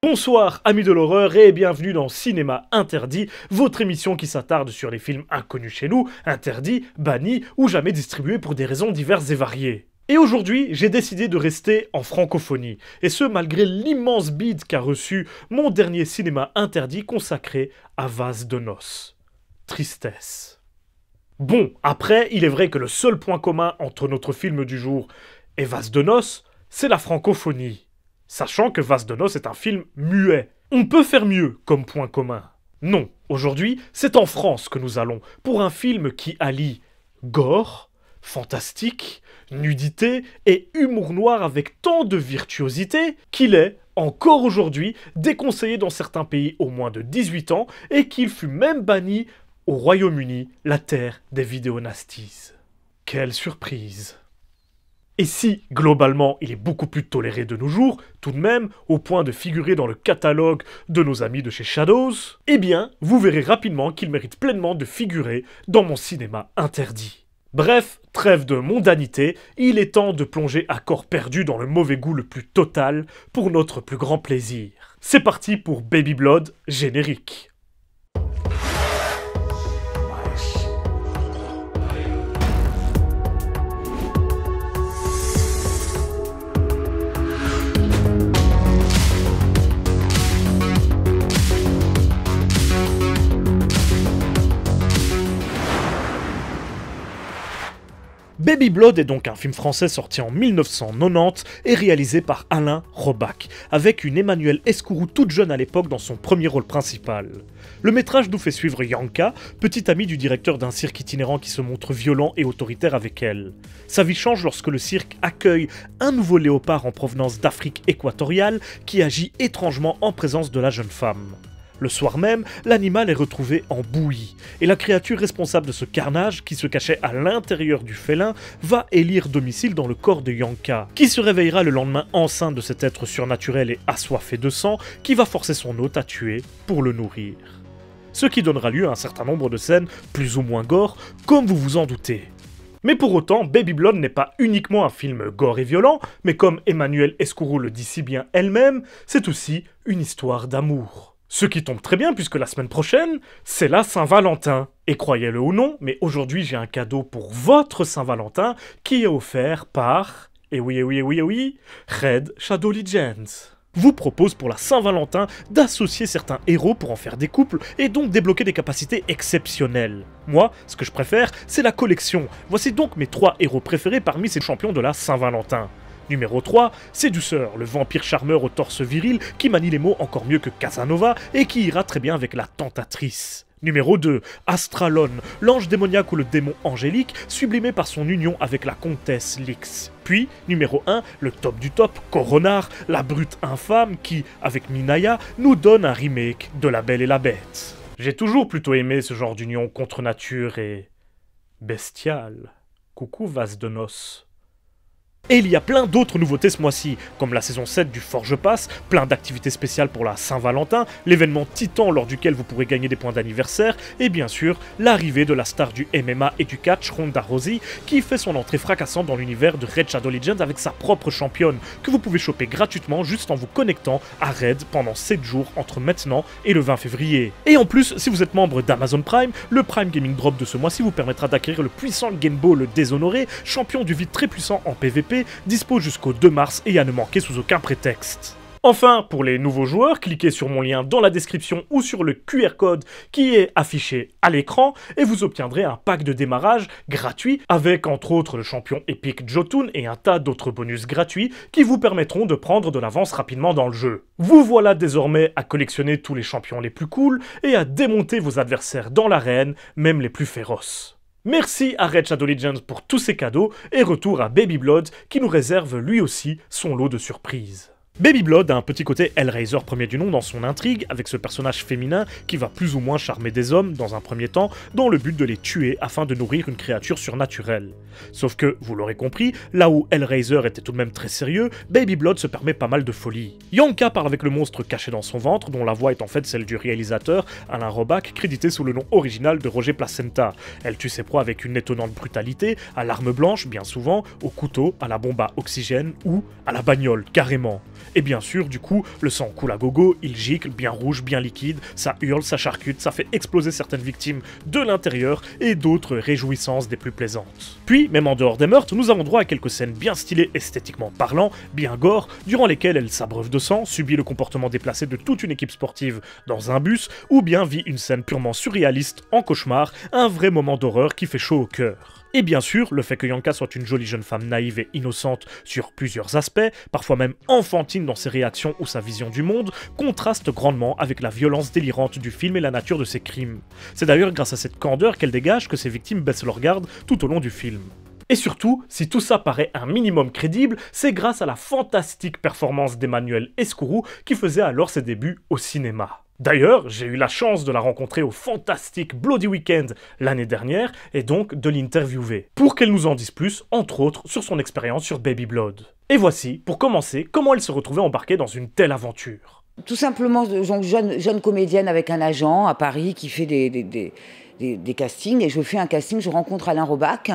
Bonsoir amis de l'horreur et bienvenue dans Cinéma Interdit, votre émission qui s'attarde sur les films inconnus chez nous, interdits, bannis ou jamais distribués pour des raisons diverses et variées. Et aujourd'hui, j'ai décidé de rester en francophonie, et ce malgré l'immense bide qu'a reçu mon dernier Cinéma Interdit consacré à Vase de Noces. Tristesse. Bon, après, il est vrai que le seul point commun entre notre film du jour et Vase de Noces, c'est la francophonie. Sachant que Vase de Noces est un film muet. On peut faire mieux comme point commun. Non, aujourd'hui, c'est en France que nous allons, pour un film qui allie gore, fantastique, nudité et humour noir avec tant de virtuosité qu'il est, encore aujourd'hui, déconseillé dans certains pays au moins de 18 ans et qu'il fut même banni au Royaume-Uni, la terre des vidéonasties. Quelle surprise! Et si, globalement, il est beaucoup plus toléré de nos jours, tout de même, au point de figurer dans le catalogue de nos amis de chez Shadows, eh bien, vous verrez rapidement qu'il mérite pleinement de figurer dans mon cinéma interdit. Bref, trêve de mondanité, il est temps de plonger à corps perdu dans le mauvais goût le plus total pour notre plus grand plaisir. C'est parti pour Baby Blood, générique. Baby Blood est donc un film français sorti en 1990 et réalisé par Alain Robach, avec une Emmanuelle Escourou toute jeune à l'époque dans son premier rôle principal. Le métrage nous fait suivre Yanka, petite amie du directeur d'un cirque itinérant qui se montre violent et autoritaire avec elle. Sa vie change lorsque le cirque accueille un nouveau léopard en provenance d'Afrique équatoriale qui agit étrangement en présence de la jeune femme. Le soir même, l'animal est retrouvé en bouillie, et la créature responsable de ce carnage, qui se cachait à l'intérieur du félin, va élire domicile dans le corps de Yanka, qui se réveillera le lendemain enceinte de cet être surnaturel et assoiffé de sang, qui va forcer son hôte à tuer pour le nourrir. Ce qui donnera lieu à un certain nombre de scènes plus ou moins gore, comme vous vous en doutez. Mais pour autant, Baby Blood n'est pas uniquement un film gore et violent, mais comme Emmanuelle Escourou le dit si bien elle-même, c'est aussi une histoire d'amour. Ce qui tombe très bien puisque la semaine prochaine, c'est la Saint-Valentin. Et croyez-le ou non, mais aujourd'hui j'ai un cadeau pour votre Saint-Valentin qui est offert par, et oui, Red Shadow Legends. Vous propose pour la Saint-Valentin d'associer certains héros pour en faire des couples et donc débloquer des capacités exceptionnelles. Moi, ce que je préfère, c'est la collection. Voici donc mes 3 héros préférés parmi ces champions de la Saint-Valentin. Numéro 3, Séduceur, le vampire charmeur au torse viril qui manie les mots encore mieux que Casanova et qui ira très bien avec la tentatrice. Numéro 2, Astralone, l'ange démoniaque ou le démon angélique, sublimé par son union avec la comtesse Lix. Puis, numéro 1, le top du top, Coronar, la brute infâme qui, avec Minaya, nous donne un remake de La Belle et la Bête. J'ai toujours plutôt aimé ce genre d'union contre nature et bestiale. Coucou Vase de Noces. Et il y a plein d'autres nouveautés ce mois-ci, comme la saison 7 du Forge Pass, plein d'activités spéciales pour la Saint-Valentin, l'événement Titan lors duquel vous pourrez gagner des points d'anniversaire, et bien sûr, l'arrivée de la star du MMA et du catch, Ronda Rousey, qui fait son entrée fracassante dans l'univers de Red Shadow Legends avec sa propre championne, que vous pouvez choper gratuitement juste en vous connectant à Red pendant 7 jours entre maintenant et le 20 février. Et en plus, si vous êtes membre d'Amazon Prime, le Prime Gaming Drop de ce mois-ci vous permettra d'acquérir le puissant Game Ball le Déshonoré, champion du vide très puissant en PvP, dispo jusqu'au 2 mars et à ne manquer sous aucun prétexte. Enfin, pour les nouveaux joueurs, cliquez sur mon lien dans la description ou sur le QR code qui est affiché à l'écran et vous obtiendrez un pack de démarrage gratuit avec entre autres le champion épique Jotun et un tas d'autres bonus gratuits qui vous permettront de prendre de l'avance rapidement dans le jeu. Vous voilà désormais à collectionner tous les champions les plus cools et à démonter vos adversaires dans l'arène, même les plus féroces. Merci à Red Shadow Legends pour tous ces cadeaux et retour à Baby Blood qui nous réserve lui aussi son lot de surprises. Baby Blood a un petit côté Hellraiser premier du nom dans son intrigue, avec ce personnage féminin qui va plus ou moins charmer des hommes dans un premier temps, dans le but de les tuer afin de nourrir une créature surnaturelle. Sauf que, vous l'aurez compris, là où Hellraiser était tout de même très sérieux, Baby Blood se permet pas mal de folie. Yanka parle avec le monstre caché dans son ventre, dont la voix est en fait celle du réalisateur Alain Robach, crédité sous le nom original de Roger Placenta. Elle tue ses proies avec une étonnante brutalité, à l'arme blanche bien souvent, au couteau, à la bombe à oxygène ou à la bagnole, carrément. Et bien sûr, du coup, le sang coule à gogo, il gicle, bien rouge, bien liquide, ça hurle, ça charcute, ça fait exploser certaines victimes de l'intérieur et d'autres réjouissances des plus plaisantes. Puis, même en dehors des meurtres, nous avons droit à quelques scènes bien stylées esthétiquement parlant, bien gore, durant lesquelles elle s'abreuve de sang, subit le comportement déplacé de toute une équipe sportive dans un bus, ou bien vit une scène purement surréaliste en cauchemar, un vrai moment d'horreur qui fait chaud au cœur. Et bien sûr, le fait que Yanka soit une jolie jeune femme naïve et innocente sur plusieurs aspects, parfois même enfantine dans ses réactions ou sa vision du monde, contraste grandement avec la violence délirante du film et la nature de ses crimes. C'est d'ailleurs grâce à cette candeur qu'elle dégage que ses victimes baissent leur garde tout au long du film. Et surtout, si tout ça paraît un minimum crédible, c'est grâce à la fantastique performance d'Emmanuelle Escourou qui faisait alors ses débuts au cinéma. D'ailleurs, j'ai eu la chance de la rencontrer au fantastique Bloody Weekend l'année dernière et donc de l'interviewer, pour qu'elle nous en dise plus, entre autres, sur son expérience sur Baby Blood. Et voici, pour commencer, comment elle se retrouvait embarquée dans une telle aventure. Tout simplement, jeune comédienne avec un agent à Paris qui fait des castings, et je fais un casting, je rencontre Alain Robach,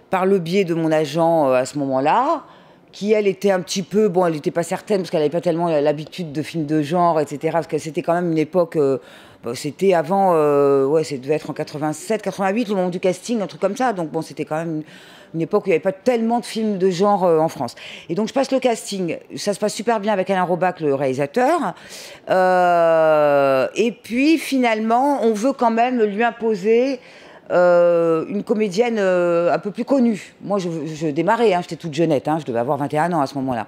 par le biais de mon agent à ce moment-là, qui elle était un petit peu, bon, elle n'était pas certaine parce qu'elle n'avait pas tellement l'habitude de films de genre, etc. Parce que c'était quand même une époque, c'était avant, ouais, ça devait être en 87, 88, le moment du casting, un truc comme ça. Donc bon, c'était quand même une époque où il n'y avait pas tellement de films de genre en France. Et donc je passe le casting, ça se passe super bien avec Alain Robach, le réalisateur. Et puis finalement, on veut quand même lui imposer une comédienne un peu plus connue. Moi, je démarrais, hein, j'étais toute jeunette, hein, je devais avoir 21 ans à ce moment-là.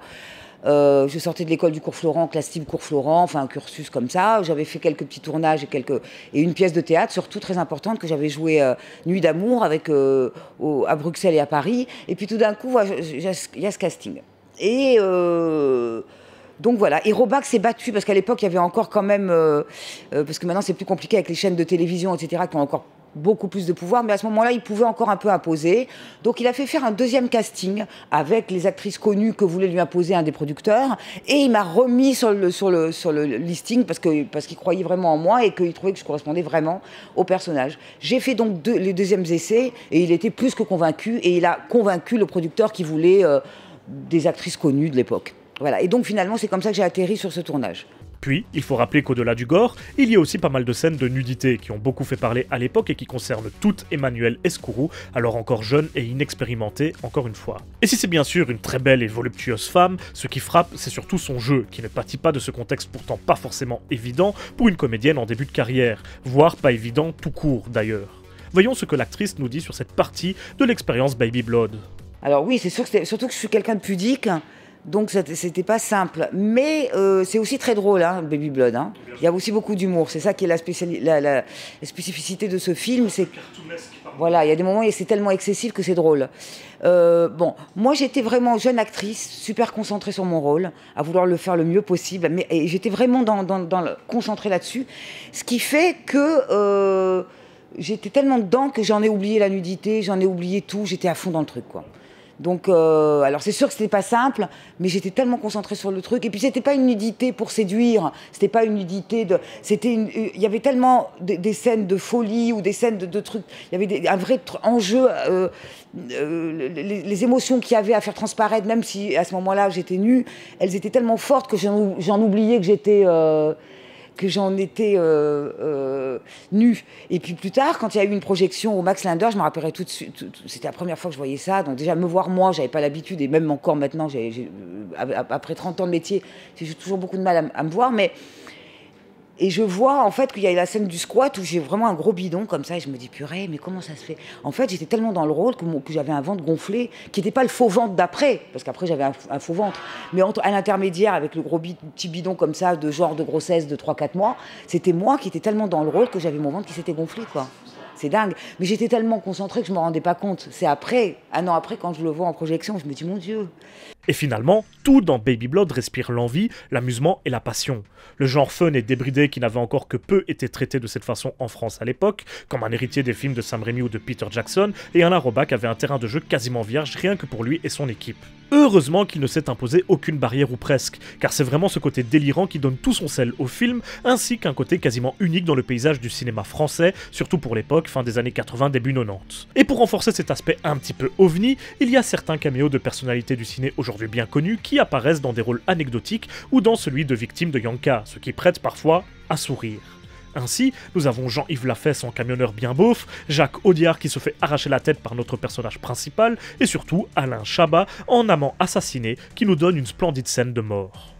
Je sortais de l'école du cours Florent, classe type cours Florent, enfin un cursus comme ça. J'avais fait quelques petits tournages et une pièce de théâtre, surtout très importante, que j'avais joué Nuit d'amour avec, à Bruxelles et à Paris. Et puis tout d'un coup, il y a ce casting. Et donc voilà, et Robach s'est battu, parce qu'à l'époque, il y avait encore quand même... parce que maintenant, c'est plus compliqué avec les chaînes de télévision, etc., qui ont encore beaucoup plus de pouvoir, mais à ce moment-là, il pouvait encore un peu imposer. Donc il a fait faire un deuxième casting avec les actrices connues que voulait lui imposer un des producteurs, et il m'a remis sur le listing parce qu'il croyait vraiment en moi et qu'il trouvait que je correspondais vraiment au personnage. J'ai fait donc les deuxièmes essais, et il était plus que convaincu, et il a convaincu le producteur qui voulait des actrices connues de l'époque. Voilà, et donc finalement, c'est comme ça que j'ai atterri sur ce tournage. Puis, il faut rappeler qu'au-delà du gore, il y a aussi pas mal de scènes de nudité qui ont beaucoup fait parler à l'époque et qui concernent toute Emmanuelle Escourou, alors encore jeune et inexpérimentée, encore une fois. Et si c'est bien sûr une très belle et voluptueuse femme, ce qui frappe, c'est surtout son jeu, qui ne pâtit pas de ce contexte pourtant pas forcément évident pour une comédienne en début de carrière, voire pas évident tout court d'ailleurs. Voyons ce que l'actrice nous dit sur cette partie de l'expérience Baby Blood. Alors oui, c'est sûr que surtout que je suis quelqu'un de pudique, donc c'était pas simple. Mais c'est aussi très drôle, hein, Baby Blood. Hein. Il y a aussi beaucoup d'humour. C'est ça qui est la spécificité de ce film. Voilà, il y a des moments où c'est tellement excessif que c'est drôle. Bon, moi j'étais vraiment jeune actrice, super concentrée sur mon rôle, à vouloir le faire le mieux possible. Mais j'étais vraiment concentrée là-dessus. Ce qui fait que j'étais tellement dedans que j'en ai oublié la nudité, j'en ai oublié tout. J'étais à fond dans le truc, quoi. Donc, alors c'est sûr que c'était pas simple, mais j'étais tellement concentrée sur le truc. Et puis c'était pas une nudité pour séduire, c'était pas une nudité de, il y avait tellement des scènes de folie ou des scènes de trucs. Il y avait un vrai enjeu, les émotions qu'il y avait à faire transparaître, même si à ce moment-là j'étais nue, elles étaient tellement fortes que j'en oubliais que j'en étais nue. Et puis plus tard, quand il y a eu une projection au Max Linder, je me rappellerai tout de suite, c'était la première fois que je voyais ça, donc déjà me voir moi, j'avais pas l'habitude, et même encore maintenant, après 30 ans de métier, j'ai toujours beaucoup de mal à me voir, mais... Et je vois en fait qu'il y a la scène du squat où j'ai vraiment un gros bidon comme ça et je me dis purée, mais comment ça se fait? En fait, j'étais tellement dans le rôle que j'avais un ventre gonflé qui n'était pas le faux ventre d'après, parce qu'après j'avais un faux ventre, mais à l'intermédiaire avec le gros petit bidon comme ça de genre de grossesse de 3-4 mois, c'était moi qui étais tellement dans le rôle que j'avais mon ventre qui s'était gonflé, quoi. C'est dingue. Mais j'étais tellement concentrée que je ne me rendais pas compte. C'est après, un an après, quand je le vois en projection, je me dis, mon Dieu. Et finalement, tout dans Baby Blood respire l'envie, l'amusement et la passion. Le genre fun et débridé qui n'avait encore que peu été traité de cette façon en France à l'époque, comme un héritier des films de Sam Raimi ou de Peter Jackson, et Alain Robach avait un terrain de jeu quasiment vierge rien que pour lui et son équipe. Heureusement qu'il ne s'est imposé aucune barrière ou presque, car c'est vraiment ce côté délirant qui donne tout son sel au film, ainsi qu'un côté quasiment unique dans le paysage du cinéma français, surtout pour l'époque, fin des années 80, début 90. Et pour renforcer cet aspect un petit peu ovni, il y a certains caméos de personnalités du ciné aujourd'hui aujourd'hui bien connus, qui apparaissent dans des rôles anecdotiques ou dans celui de victime de Yanka, ce qui prête parfois à sourire. Ainsi, nous avons Jean-Yves Lafesse en camionneur bien beauf, Jacques Audiard qui se fait arracher la tête par notre personnage principal, et surtout Alain Chabat en amant assassiné qui nous donne une splendide scène de mort.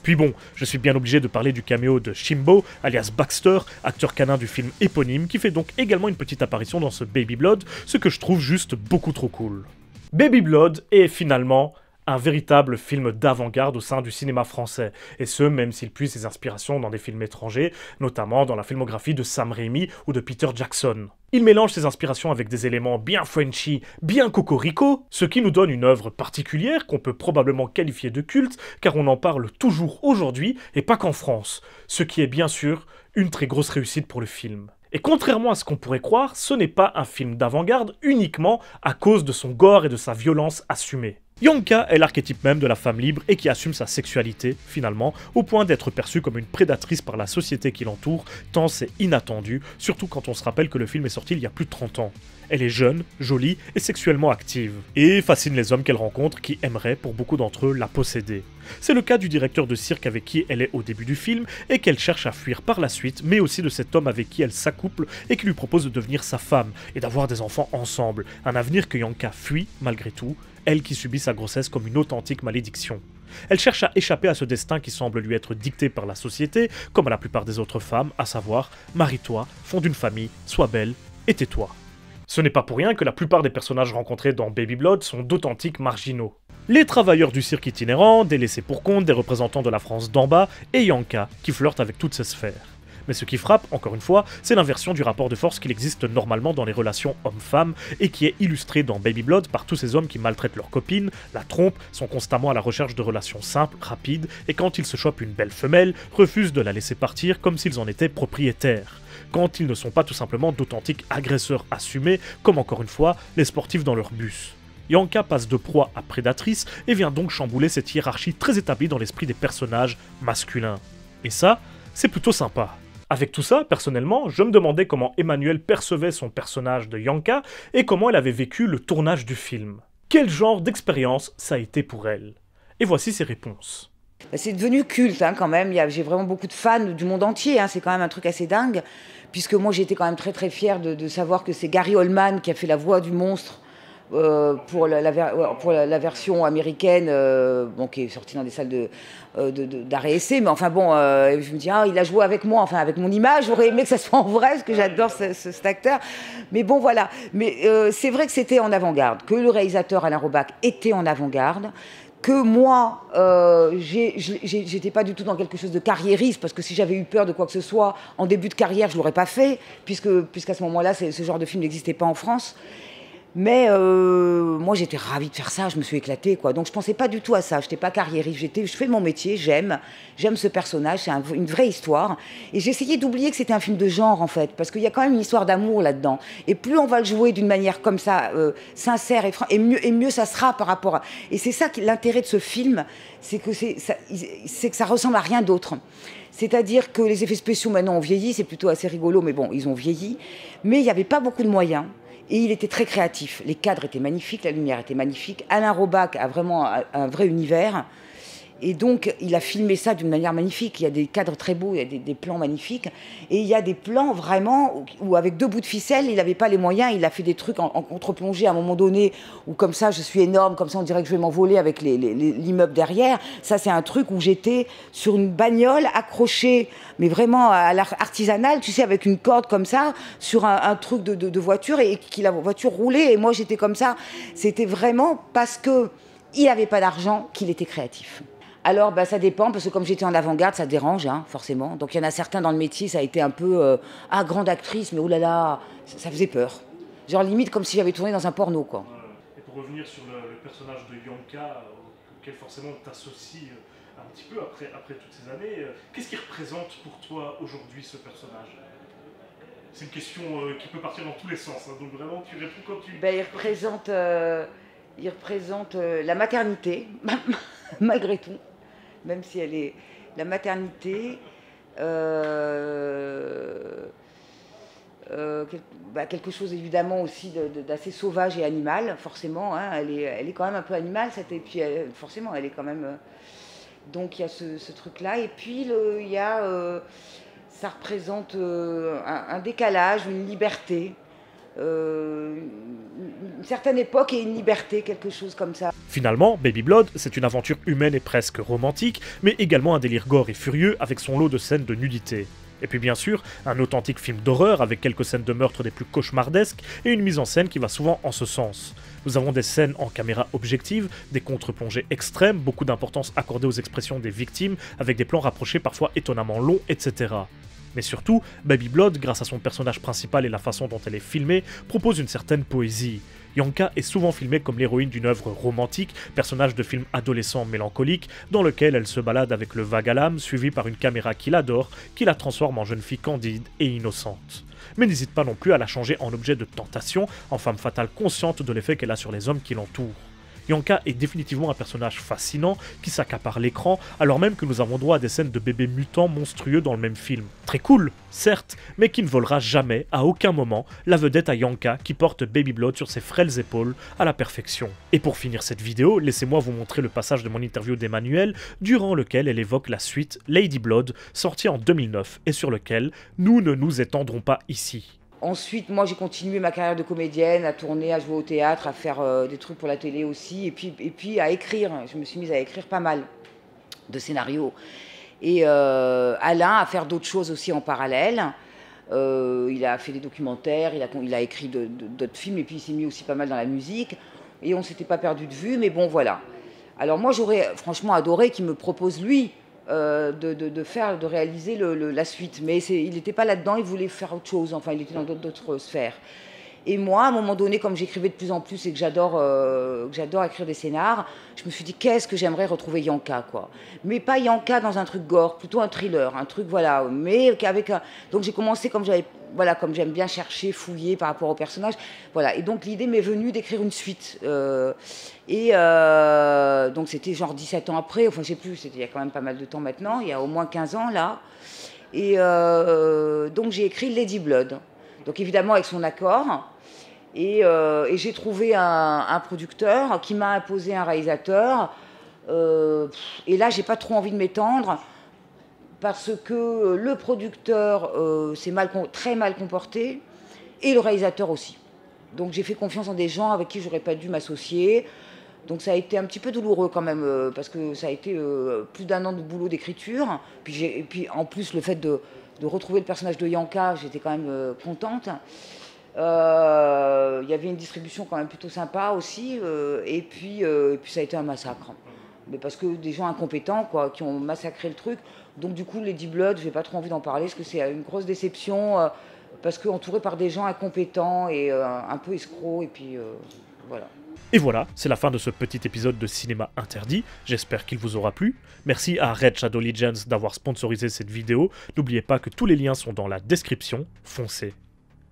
Puis bon, je suis bien obligé de parler du caméo de Shimbo, alias Baxter, acteur canin du film éponyme, qui fait donc également une petite apparition dans ce Baby Blood, ce que je trouve juste beaucoup trop cool. Baby Blood est finalement un véritable film d'avant-garde au sein du cinéma français, et ce même s'il puise ses inspirations dans des films étrangers, notamment dans la filmographie de Sam Raimi ou de Peter Jackson. Il mélange ses inspirations avec des éléments bien Frenchy, bien cocorico, ce qui nous donne une œuvre particulière qu'on peut probablement qualifier de culte, car on en parle toujours aujourd'hui, et pas qu'en France, ce qui est bien sûr une très grosse réussite pour le film. Et contrairement à ce qu'on pourrait croire, ce n'est pas un film d'avant-garde uniquement à cause de son gore et de sa violence assumée. Yanka est l'archétype même de la femme libre et qui assume sa sexualité, finalement, au point d'être perçue comme une prédatrice par la société qui l'entoure, tant c'est inattendu, surtout quand on se rappelle que le film est sorti il y a plus de 30 ans. Elle est jeune, jolie et sexuellement active, et fascine les hommes qu'elle rencontre qui aimeraient, pour beaucoup d'entre eux, la posséder. C'est le cas du directeur de cirque avec qui elle est au début du film et qu'elle cherche à fuir par la suite, mais aussi de cet homme avec qui elle s'accouple et qui lui propose de devenir sa femme et d'avoir des enfants ensemble, un avenir que Yanka fuit malgré tout, elle qui subit sa grossesse comme une authentique malédiction. Elle cherche à échapper à ce destin qui semble lui être dicté par la société, comme à la plupart des autres femmes, à savoir « marie-toi, fonde une famille, sois belle et tais-toi ». Ce n'est pas pour rien que la plupart des personnages rencontrés dans Baby Blood sont d'authentiques marginaux. Les travailleurs du cirque itinérant, des laissés pour compte, des représentants de la France d'en bas, et Yanka, qui flirte avec toutes ces sphères. Mais ce qui frappe, encore une fois, c'est l'inversion du rapport de force qu'il existe normalement dans les relations hommes-femmes, et qui est illustré dans Baby Blood par tous ces hommes qui maltraitent leurs copines, la trompent, sont constamment à la recherche de relations simples, rapides, et quand ils se chopent une belle femelle, refusent de la laisser partir comme s'ils en étaient propriétaires. Quand ils ne sont pas tout simplement d'authentiques agresseurs assumés, comme encore une fois, les sportifs dans leur bus. Yanka passe de proie à prédatrice et vient donc chambouler cette hiérarchie très établie dans l'esprit des personnages masculins. Et ça, c'est plutôt sympa. Avec tout ça, personnellement, je me demandais comment Emmanuelle percevait son personnage de Yanka et comment elle avait vécu le tournage du film. Quel genre d'expérience ça a été pour elle? Et voici ses réponses. C'est devenu culte quand même, j'ai vraiment beaucoup de fans du monde entier, c'est quand même un truc assez dingue, puisque moi j'étais quand même très très fière de savoir que c'est Gary Oldman qui a fait la voix du monstre pour la version américaine, qui est sortie dans des salles d'arrêt-essai, mais enfin bon, je me dis, il a joué avec moi, enfin avec mon image, j'aurais aimé que ça soit en vrai, parce que j'adore cet acteur, mais bon voilà, mais c'est vrai que c'était en avant-garde, que le réalisateur Alain Robach était en avant-garde, que moi, j'étais pas du tout dans quelque chose de carriériste, parce que si j'avais eu peur de quoi que ce soit en début de carrière, je l'aurais pas fait, puisqu'à ce moment-là, ce genre de film n'existait pas en France. Mais moi, j'étais ravie de faire ça, je me suis éclatée, quoi. Donc, je pensais pas du tout à ça, je n'étais pas carriériste, je fais mon métier, j'aime ce personnage, c'est une vraie histoire. Et j'ai essayé d'oublier que c'était un film de genre, en fait, parce qu'il y a quand même une histoire d'amour là-dedans. Et plus on va le jouer d'une manière comme ça, sincère et mieux ça sera par rapport à... Et c'est ça l'intérêt de ce film, c'est que ça ressemble à rien d'autre. C'est-à-dire que les effets spéciaux, maintenant, ont vieilli, c'est plutôt assez rigolo, mais bon, ils ont vieilli. Mais il n'y avait pas beaucoup de moyens. Et il était très créatif. Les cadres étaient magnifiques, la lumière était magnifique. Alain Robach a vraiment un vrai univers. Et donc, il a filmé ça d'une manière magnifique. Il y a des cadres très beaux, il y a des plans magnifiques. Et il y a des plans vraiment où avec 2 bouts de ficelle, il n'avait pas les moyens. Il a fait des trucs en contre-plongée à un moment donné, où comme ça, je suis énorme, comme ça, on dirait que je vais m'envoler avec l'immeuble derrière. Ça, c'est un truc où j'étais sur une bagnole accrochée, mais vraiment à l'artisanal, tu sais, avec une corde comme ça, sur un truc de voiture, et la voiture roulait. Et moi, j'étais comme ça. C'était vraiment parce qu'il n'avait pas d'argent qu'il était créatif. Alors, ça dépend, parce que comme j'étais en avant-garde, ça dérange, forcément. Donc, il y en a certains dans le métier, ça a été un peu grande actrice, mais oh là là, ça faisait peur. Genre, limite, comme si j'avais tourné dans un porno, quoi. Et pour revenir sur le personnage de Yanka, auquel forcément on t'associe un petit peu après toutes ces années, qu'est-ce qu'il représente pour toi aujourd'hui, ce personnage? C'est une question qui peut partir dans tous les sens, donc vraiment, tu réponds quand tu... Il représente la maternité, malgré tout. Même si elle est la maternité, quelque chose évidemment aussi d'assez sauvage et animal, forcément. Hein, elle est quand même un peu animale, et puis forcément, elle est quand même. Donc il y a ce truc-là. Et puis ça représente un décalage, une liberté. Une certaine époque et une liberté, quelque chose comme ça. Finalement, Baby Blood, c'est une aventure humaine et presque romantique, mais également un délire gore et furieux avec son lot de scènes de nudité. Et puis bien sûr, un authentique film d'horreur avec quelques scènes de meurtre des plus cauchemardesques et une mise en scène qui va souvent en ce sens. Nous avons des scènes en caméra objective, des contre-plongées extrêmes, beaucoup d'importance accordée aux expressions des victimes, avec des plans rapprochés parfois étonnamment longs, etc. Mais surtout, Baby Blood, grâce à son personnage principal et la façon dont elle est filmée, propose une certaine poésie. Yanka est souvent filmée comme l'héroïne d'une œuvre romantique, personnage de film adolescent mélancolique, dans lequel elle se balade avec le vague à l'âme, suivi par une caméra qui l'adore, qui la transforme en jeune fille candide et innocente. Mais n'hésite pas non plus à la changer en objet de tentation, en femme fatale consciente de l'effet qu'elle a sur les hommes qui l'entourent. Yanka est définitivement un personnage fascinant qui s'accapare l'écran, alors même que nous avons droit à des scènes de bébés mutants monstrueux dans le même film. Très cool, certes, mais qui ne volera jamais, à aucun moment, la vedette à Yanka qui porte Baby Blood sur ses frêles épaules à la perfection. Et pour finir cette vidéo, laissez-moi vous montrer le passage de mon interview d'Emmanuelle, durant lequel elle évoque la suite Lady Blood, sortie en 2009, et sur lequel nous ne nous étendrons pas ici. Ensuite, moi, j'ai continué ma carrière de comédienne, à tourner, à jouer au théâtre, à faire des trucs pour la télé aussi, et puis à écrire. Je me suis mise à écrire pas mal de scénarios. Et Alain à faire d'autres choses aussi en parallèle. Il a fait des documentaires, il a écrit d'autres films, et puis il s'est mis aussi pas mal dans la musique. Et on ne s'était pas perdu de vue, mais bon, voilà. Alors moi, j'aurais franchement adoré qu'il me propose, lui, de réaliser la suite. Mais il n'était pas là-dedans, il voulait faire autre chose. Enfin, il était dans d'autres sphères. Et moi, à un moment donné, comme j'écrivais de plus en plus et que j'adore écrire des scénars, je me suis dit, qu'est-ce que j'aimerais retrouver Yanka, quoi. Mais pas Yanka dans un truc gore, plutôt un thriller, un truc, voilà. Mais avec un... Donc j'ai commencé comme j'aime bien chercher, fouiller par rapport au personnage. Voilà. Et donc l'idée m'est venue d'écrire une suite. Donc c'était genre 17 ans après, enfin je sais plus, il y a quand même pas mal de temps maintenant, il y a au moins 15 ans là. Et donc j'ai écrit Lady Blood. Donc évidemment avec son accord. Et j'ai trouvé un producteur qui m'a imposé un réalisateur. Et là, j'ai pas trop envie de m'étendre parce que le producteur s'est très mal comporté et le réalisateur aussi. Donc j'ai fait confiance en des gens avec qui j'aurais pas dû m'associer. Donc ça a été un petit peu douloureux quand même parce que ça a été plus d'1 an de boulot d'écriture. Et puis en plus le fait de retrouver le personnage de Yanka, j'étais quand même contente. Il y avait une distribution quand même plutôt sympa aussi, et puis ça a été un massacre. Mais parce que des gens incompétents quoi, qui ont massacré le truc. Donc du coup, Lady Blood, j'ai pas trop envie d'en parler parce que c'est une grosse déception, parce que entouré par des gens incompétents et un peu escrocs, et puis voilà. Et voilà, c'est la fin de ce petit épisode de Cinéma Interdit, j'espère qu'il vous aura plu. Merci à Red Shadow Legends d'avoir sponsorisé cette vidéo, n'oubliez pas que tous les liens sont dans la description, foncez.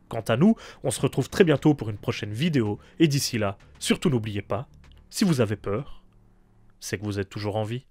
Quant à nous, on se retrouve très bientôt pour une prochaine vidéo, et d'ici là, surtout n'oubliez pas, si vous avez peur, c'est que vous êtes toujours en vie.